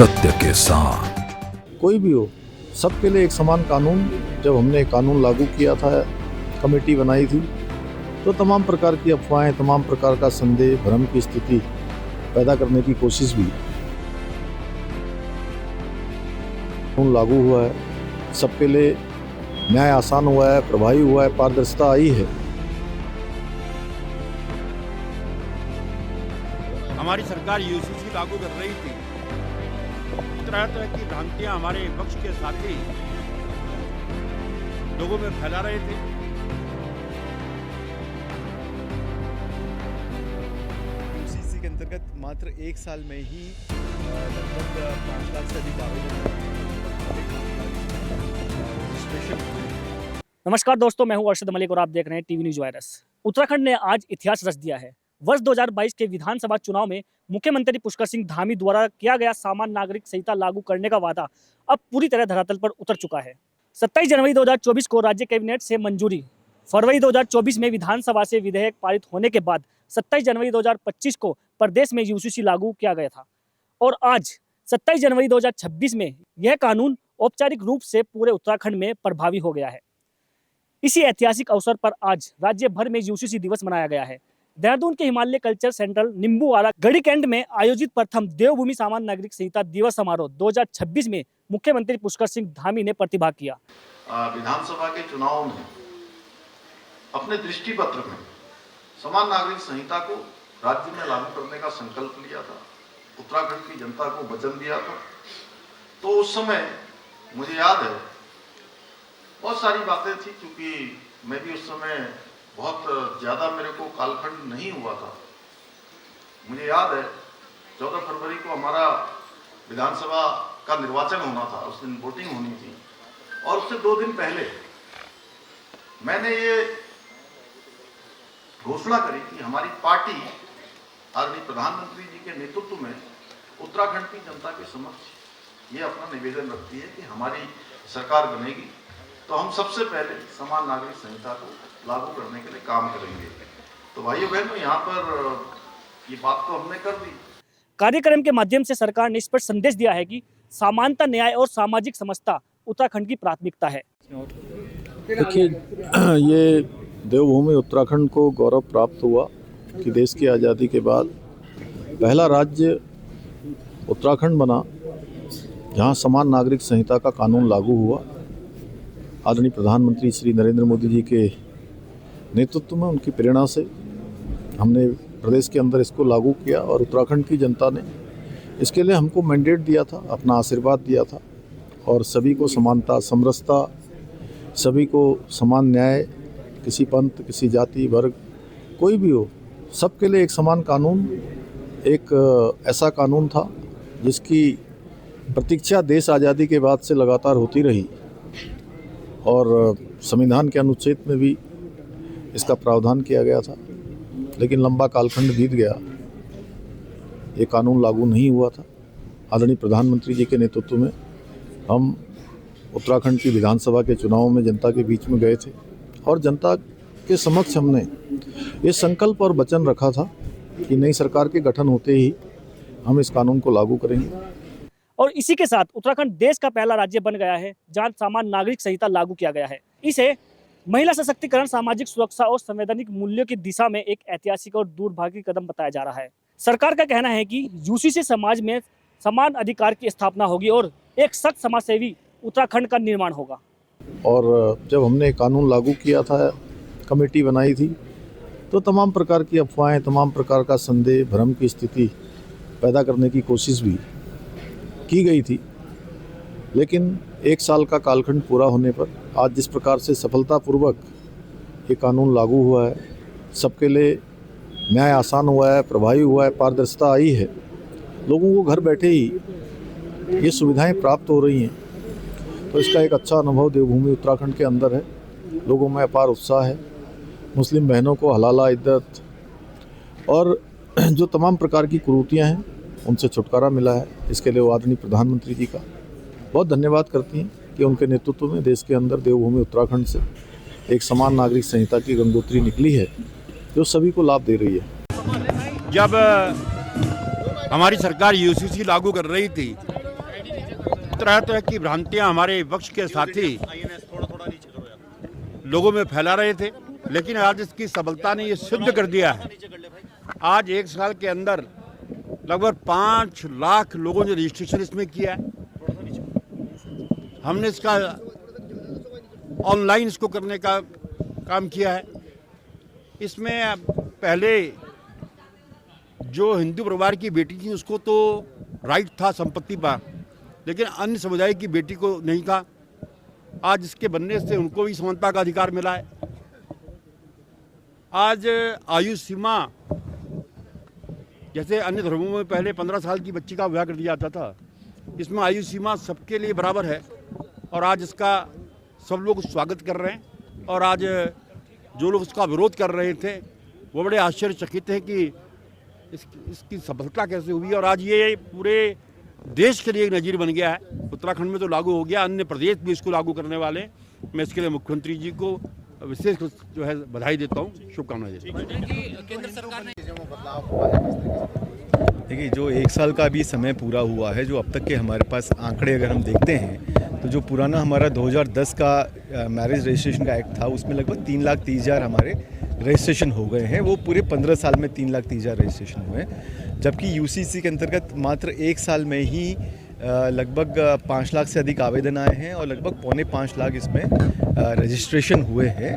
सत्य के साथ। कोई भी हो, सबके लिए एक समान कानून। जब हमने कानून लागू किया था, कमेटी बनाई थी, तो तमाम प्रकार की अफवाहें, तमाम प्रकार का संदेह, भ्रम की स्थिति पैदा करने की कोशिश भी। कानून लागू हुआ है, सबके लिए न्याय आसान हुआ है, प्रभावी हुआ है, पारदर्शिता आई है। हमारी सरकार यूसीसी लागू कर रही थी, तरह तरह की भ्रांतियां हमारे पक्ष के साथी लोगों में फैला रहे थे। यूसीसी के अंतर्गत मात्र 1 साल में ही लगभग 5 लाख से अधिक आवेदन। नमस्कार दोस्तों, मैं हूं अर्शद मलिक और आप देख रहे हैं टीवी न्यूज वायरस। उत्तराखंड ने आज इतिहास रच दिया है। वर्ष 2022 के विधानसभा चुनाव में मुख्यमंत्री पुष्कर सिंह धामी द्वारा किया गया सामान्य नागरिक संहिता लागू करने का वादा अब पूरी तरह धरातल पर उतर चुका है। 27 जनवरी 2024 को राज्य कैबिनेट से मंजूरी, फरवरी 2024 में विधानसभा से विधेयक पारित होने के बाद 27 जनवरी 2025 को प्रदेश में यूसीसी लागू किया गया था और आज 27 जनवरी 2026 में यह कानून औपचारिक रूप से पूरे उत्तराखंड में प्रभावी हो गया है। इसी ऐतिहासिक अवसर पर आज राज्य भर में यूसीसी दिवस मनाया गया है। देहरादून के हिमालय कल्चर सेंटर निम्बूवाला गढ़ी कैंट में आयोजित प्रथम देवभूमि सामान्य नागरिक संहिता दिवस समारोह 2026 में मुख्यमंत्री पुष्कर सिंह धामी ने प्रतिभाग किया। विधानसभा के चुनाव में अपने दृष्टि पत्र में समान नागरिक संहिता को राज्य में लागू करने का संकल्प लिया था, उत्तराखंड की जनता को वचन दिया था। तो उस समय मुझे याद है बहुत सारी बातें थी, क्योंकि मैं भी उस समय बहुत ज़्यादा मेरे को कालखंड नहीं हुआ था। मुझे याद है 14 फरवरी को हमारा विधानसभा का निर्वाचन होना था, उस दिन वोटिंग होनी थी और उससे 2 दिन पहले मैंने ये घोषणा करी कि हमारी पार्टी आदरणीय प्रधानमंत्री जी के नेतृत्व में उत्तराखंड की जनता के समक्ष ये अपना निवेदन रखती है कि हमारी सरकार बनेगी तो हम सबसे पहले समान नागरिक संहिता को लागू करने के लिए काम करेंगे। तो भाइयों बहनों, यहाँ पर ये बात तो हमने कर दी। कार्यक्रम के माध्यम से सरकार ने स्पष्ट संदेश दिया है कि समानता, न्याय और सामाजिक समता उत्तराखंड की प्राथमिकता है। देखिए, ये देवभूमि उत्तराखंड को गौरव प्राप्त हुआ कि देश की आज़ादी के बाद पहला राज्य उत्तराखंड बना जहाँ समान नागरिक संहिता का कानून लागू हुआ। आदरणीय प्रधानमंत्री श्री नरेंद्र मोदी जी के नेतृत्व में, उनकी प्रेरणा से हमने प्रदेश के अंदर इसको लागू किया और उत्तराखंड की जनता ने इसके लिए हमको मैंडेट दिया था, अपना आशीर्वाद दिया था और सभी को समानता, समरसता, सभी को समान न्याय, किसी पंथ, किसी जाति, वर्ग, कोई भी हो, सबके लिए एक समान कानून, एक ऐसा कानून था जिसकी प्रतीक्षा देश आज़ादी के बाद से लगातार होती रही और संविधान के अनुच्छेद में भी इसका प्रावधान किया गया था। लेकिन लंबा कालखंड बीत गया, ये कानून लागू नहीं हुआ था। आदरणीय प्रधानमंत्री जी के नेतृत्व में हम उत्तराखंड की विधानसभा के चुनाव में जनता के बीच में गए थे और जनता के समक्ष हमने ये संकल्प और वचन रखा था कि नई सरकार के गठन होते ही हम इस कानून को लागू करेंगे। और इसी के साथ उत्तराखंड देश का पहला राज्य बन गया है जहां सामान्य नागरिक संहिता लागू किया गया है। इसे महिला सशक्तिकरण, सामाजिक सुरक्षा और संवैधानिक मूल्यों की दिशा में एक ऐतिहासिक और दूरभागी कदम बताया जा रहा है। सरकार का कहना है कि यूसीसी समाज में समान अधिकार की स्थापना होगी और एक सख्त समाजसेवी उत्तराखंड का निर्माण होगा। और जब हमने कानून लागू किया था, कमेटी बनाई थी, तो तमाम प्रकार की अफवाहें, तमाम प्रकार का संदेह, भ्रम की स्थिति पैदा करने की कोशिश भी की गई थी। लेकिन 1 साल का कालखंड पूरा होने पर आज जिस प्रकार से सफलतापूर्वक ये कानून लागू हुआ है, सबके लिए न्याय आसान हुआ है, प्रभावी हुआ है, पारदर्शिता आई है, लोगों को घर बैठे ही ये सुविधाएं प्राप्त हो रही हैं, तो इसका एक अच्छा अनुभव देवभूमि उत्तराखंड के अंदर है। लोगों में अपार उत्साह है। मुस्लिम बहनों को हलाला, इद्दत और जो तमाम प्रकार की कुरीतियाँ हैं उनसे छुटकारा मिला है। इसके लिए वो आदरणीय प्रधानमंत्री जी का बहुत धन्यवाद करती हैं कि उनके नेतृत्व में देश के अंदर देवभूमि उत्तराखंड से एक समान नागरिक संहिता की गंगोत्री निकली है जो सभी को लाभ दे रही है। जब हमारी सरकार यूसीसी लागू कर रही थी, तरह तरह की भ्रांतियां हमारे विपक्ष के साथी लोगों में फैला रहे थे, लेकिन आज इसकी सफलता ने ये सिद्ध कर दिया है। आज एक साल के अंदर लगभग 5 लाख लोगों ने रजिस्ट्रेशन इसमें किया है। हमने इसका ऑनलाइन इसको करने का काम किया है। इसमें पहले जो हिंदू परिवार की बेटी थी उसको तो राइट था संपत्ति पर, लेकिन अन्य समुदाय की बेटी को नहीं था। आज इसके बनने से उनको भी समानता का अधिकार मिला है। आज आयु सीमा, जैसे अन्य धर्मों में पहले 15 साल की बच्ची का विवाह कर दिया जाता था, इसमें आयु सीमा सबके लिए बराबर है और आज इसका सब लोग स्वागत कर रहे हैं। और आज जो लोग इसका विरोध कर रहे थे वो बड़े आश्चर्यचकित हैं कि इसकी सफलता कैसे हुई। और आज ये पूरे देश के लिए एक नज़ीर बन गया है। उत्तराखंड में तो लागू हो गया, अन्य प्रदेश भी इसको लागू करने वाले। मैं इसके लिए मुख्यमंत्री जी को विशेष जो है बधाई देता हूँ, शुभकामनाएं देता हूँ। देखिए, जो 1 साल का भी समय पूरा हुआ है, जो अब तक के हमारे पास आंकड़े अगर हम देखते हैं तो जो पुराना हमारा 2010 का मैरिज रजिस्ट्रेशन का एक्ट था, उसमें लगभग 3,30,000 हमारे रजिस्ट्रेशन हो गए हैं। वो पूरे 15 साल में 3,30,000 रजिस्ट्रेशन हुए हैं, जबकि यूसीसी के अंतर्गत मात्र 1 साल में ही लगभग 5 लाख से अधिक आवेदन आए हैं और लगभग 4.25 लाख इसमें रजिस्ट्रेशन हुए हैं।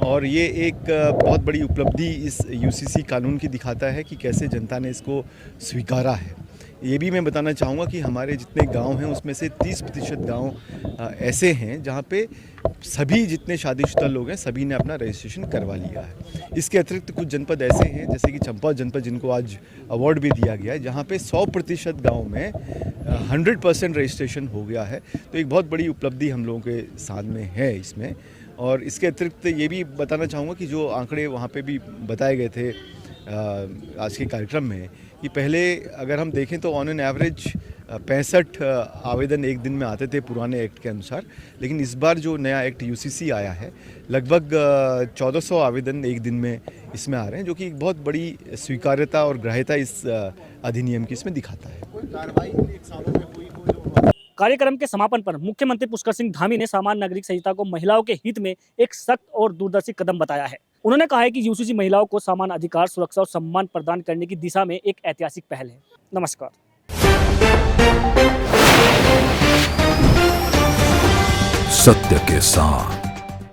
और ये एक बहुत बड़ी उपलब्धि इस यूसीसी कानून की दिखाता है कि कैसे जनता ने इसको स्वीकारा है। ये भी मैं बताना चाहूँगा कि हमारे जितने गांव हैं उसमें से 30% गांव ऐसे हैं जहां पे सभी जितने शादीशुदा लोग हैं सभी ने अपना रजिस्ट्रेशन करवा लिया है। इसके अतिरिक्त कुछ जनपद ऐसे हैं जैसे कि चंपा जनपद, जिनको आज अवार्ड भी दिया गया है, जहां पे 100% गाँव में 100% रजिस्ट्रेशन हो गया है। तो एक बहुत बड़ी उपलब्धि हम लोगों के सामने है इसमें। और इसके अतिरिक्त ये भी बताना चाहूँगा कि जो आंकड़े वहाँ पे भी बताए गए थे आज के कार्यक्रम में, कि पहले अगर हम देखें तो ऑन एन एवरेज 65 आवेदन एक दिन में आते थे पुराने एक्ट के अनुसार, लेकिन इस बार जो नया एक्ट यूसीसी आया है लगभग 1400 आवेदन एक दिन में इसमें आ रहे हैं, जो कि एक बहुत बड़ी स्वीकार्यता और ग्राह्यता इस अधिनियम की इसमें दिखाता है। कार्यक्रम के समापन पर मुख्यमंत्री पुष्कर सिंह धामी ने सामान्य नागरिक संहिता को महिलाओं के हित में एक सख्त और दूरदर्शी कदम बताया है। उन्होंने कहा है कि यूसीसी महिलाओं को समान अधिकार, सुरक्षा और सम्मान प्रदान करने की दिशा में एक ऐतिहासिक पहल है। नमस्कार। सत्य के साथ